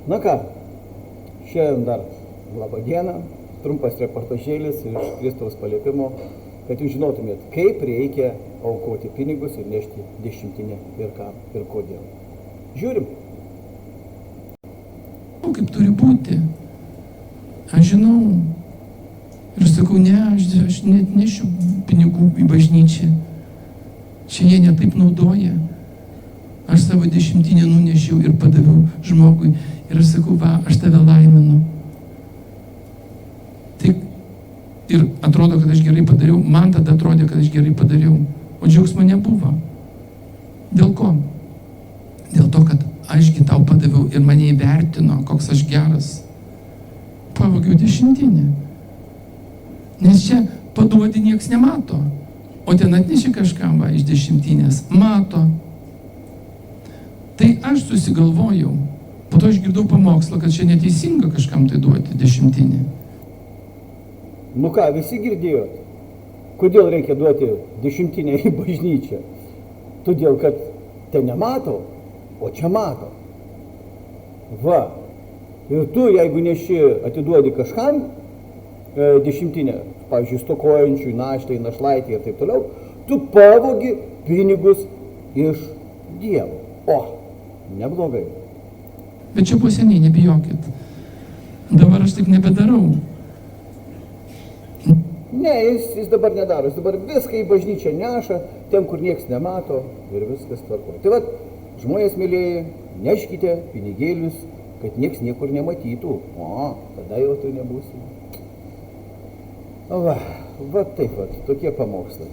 Na ką, šiandien dar labą dieną, trumpas reportažėlis iš Kristaus paliepimo, kad jūs žinotumėt, kaip reikia aukoti pinigus ir nešti dešimtinę ir kam ir kodėl. Žiūrim. Kaip turi būti. Aš žinau. Ir sakau, ne, aš net nešiu pinigų į bažnyčią. Čia jie netaip naudoja. Aš savo dešimtinę nunešiau ir padaviau žmogui. Ir aš sakau, va, aš tave laiminu. Tik ir atrodo, kad aš gerai padariau. Man tada atrodė, kad aš gerai padariau. O džiaugsmo nebuvo. Dėl ko? Dėl to, kad ašgi tau padaviau ir mane įvertino, koks aš geras. Pavogiau dešimtinę. Nes čia paduodi nieks nemato. O ten atneši kažkam va iš dešimtinės. Mato. Tai aš susigalvojau. Po to aš girdau pamokslą, kad čia neteisinga kažkam tai duoti dešimtinę. Nu ką, visi girdėjot? Kodėl reikia duoti dešimtinę į bažnyčią? Todėl, kad ten nemato, o čia mato. Va. Ir tu, jeigu neši, atiduodi kažkam dešimtinę, pavyzdžiui, stokojančių, naštai, našlaitį ir taip toliau, tu pavogi pinigus iš Dievo. O, neblogai. Bet čia buvo seniai, nebijokit. Dabar aš taip nebedarau. Ne, jis dabar nedaro, jis dabar viską į bažnyčią neša, ten, kur nieks nemato ir viskas tvarkoja. Tai vat, žmonės mylėjai, neškite pinigėlius, kad nieks niekur nematytų. O, tada jau tu nebūsi. Va taip, tokie pamokslai.